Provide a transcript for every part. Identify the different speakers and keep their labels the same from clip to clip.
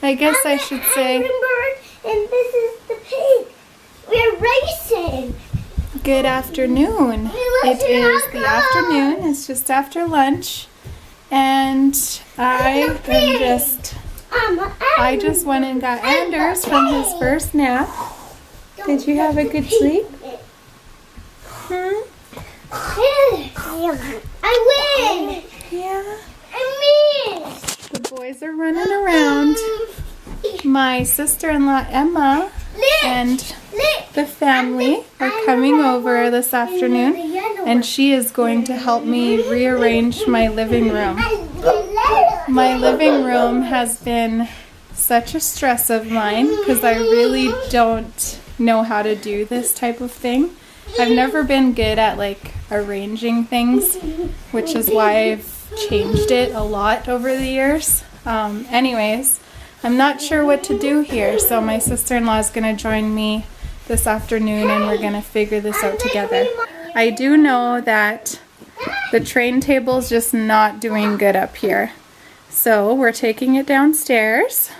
Speaker 1: I guess I should say.
Speaker 2: And this is the pig. We're racing.
Speaker 1: Good afternoon. It is the afternoon. It's just after lunch, and I just went and got Anders from his first nap. Did you have a good sleep?
Speaker 2: I win.
Speaker 1: Yeah.
Speaker 2: I win.
Speaker 1: The boys are running around. My sister-in-law Emma and the family are coming over this afternoon, and she is going to help me rearrange my living room. My living room has been such a stress of mine because I really don't know how to do this type of thing. I've never been good at like arranging things, which is why I've changed it a lot over the years. Anyways, I'm not sure what to do here, so my sister-in-law is going to join me this afternoon and we're going to figure this out together. I do know that the train table is just not doing good up here, so we're taking it downstairs.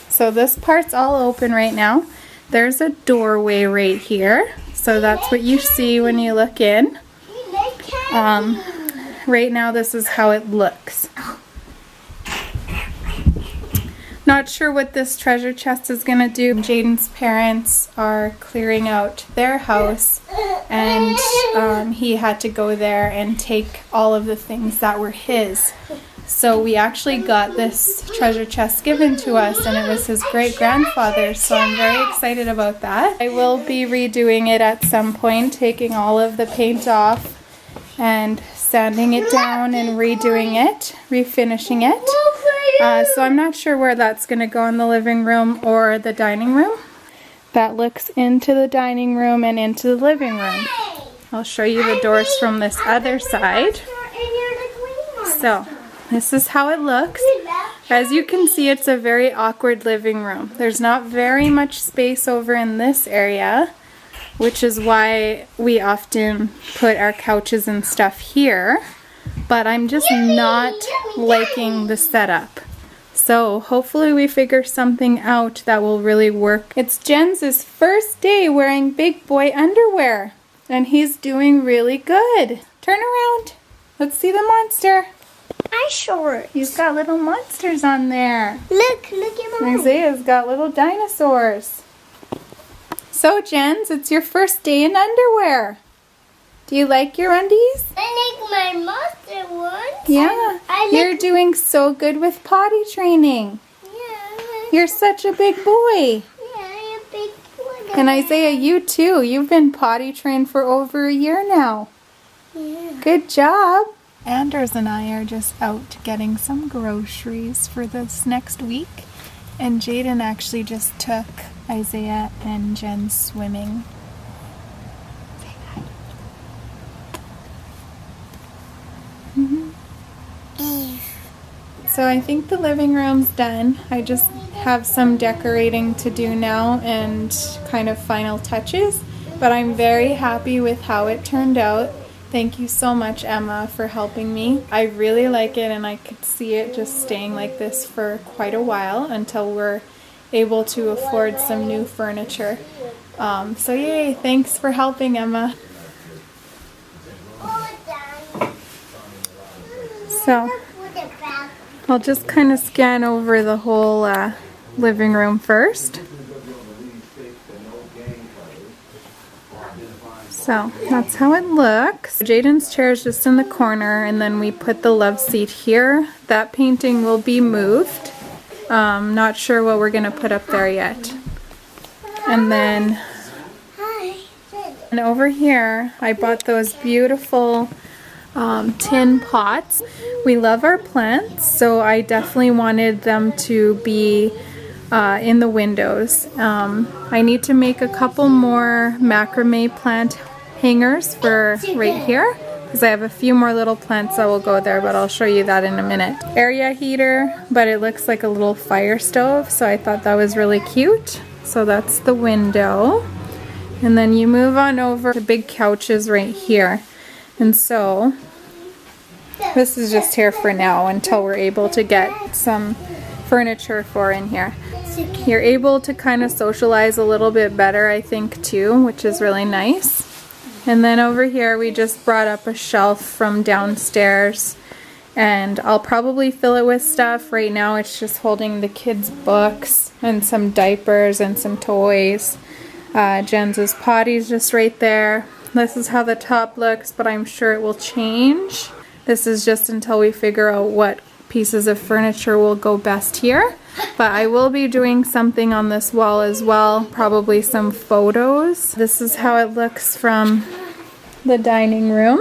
Speaker 1: So this part's all open right now. There's a doorway right here, so that's what you see when you look in. Right now this is how it looks. Not sure what this treasure chest is going to do. Jaden's parents are clearing out their house, and he had to go there and take all of the things that were his. So we actually got this treasure chest given to us, and it was his great-grandfather's, so I'm very excited about that. I will be redoing it at some point, taking all of the paint off and sanding it down and redoing it, refinishing it. So I'm not sure where that's going to go in the living room or the dining room. That looks into the dining room and into the living room. I'll show you the doors from this other side. So this is how it looks. As you can see, it's a very awkward living room. There's not very much space over in this area, which is why we often put our couches and stuff here. But I'm just not liking the setup. So hopefully we figure something out that will really work. It's Jens' first day wearing big boy underwear, and he's doing really good. Turn around. Let's see the monster.
Speaker 2: I short.
Speaker 1: He's got little monsters on there.
Speaker 2: Look at mine.
Speaker 1: Isaiah's got little dinosaurs. So Jens, it's your first day in underwear. Do you like your undies?
Speaker 2: I like my monster ones.
Speaker 1: Yeah. You're doing so good with potty training.
Speaker 2: Yeah.
Speaker 1: You're such a big boy.
Speaker 2: Yeah, I'm a big boy.
Speaker 1: And Isaiah, you too. You've been potty trained for over a year now.
Speaker 2: Yeah.
Speaker 1: Good job. Anders and I are just out getting some groceries for this next week. And Jaden actually just took Isaiah and Jen swimming. Say hi. So I think the living room's done. I just have some decorating to do now and kind of final touches. But I'm very happy with how it turned out. Thank you so much, Emma, for helping me. I really like it, and I could see it just staying like this for quite a while until we're able to afford some new furniture. So yay, thanks for helping, Emma. So I'll just kind of scan over the whole living room first. So that's how it looks. Jaden's chair is just in the corner, and then we put the love seat here. That painting will be moved. Not sure what we're gonna put up there yet. And then and over here I bought those beautiful tin pots. We love our plants, so I definitely wanted them to be in the windows. I need to make a couple more macrame plant hangers for right here because I have a few more little plants that will go there, but I'll show you that in a minute. Area heater, but it looks like a little fire stove, so I thought that was really cute. So that's the window. And then you move on over to big couches right here. And so this is just here for now until we're able to get some furniture for in here. You're able to kind of socialize a little bit better, I think, too, which is really nice. And then over here we just brought up a shelf from downstairs, and I'll probably fill it with stuff. Right now it's just holding the kids' books and some diapers and some toys. Jens's potty's just right there. This is how the top looks, but I'm sure it will change. This is just until we figure out what pieces of furniture will go best here. But I will be doing something on this wall as well, probably some photos. This is how it looks from the dining room.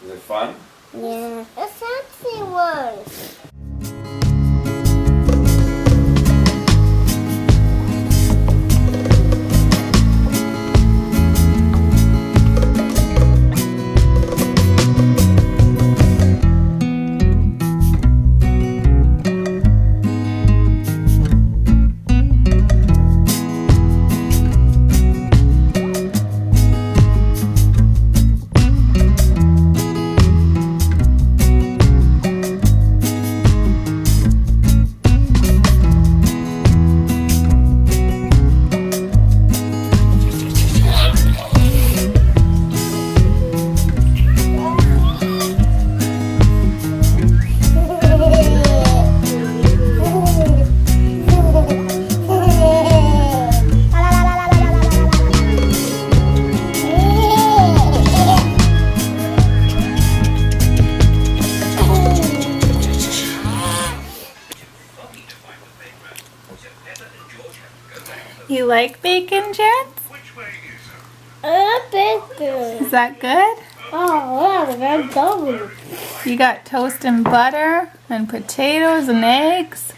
Speaker 3: Is it fun?
Speaker 2: Yeah. A fancy one.
Speaker 1: You like bacon, Jens?
Speaker 2: Bacon.
Speaker 1: Is that good?
Speaker 2: Oh, wow, that's double.
Speaker 1: You got toast and butter and potatoes and eggs.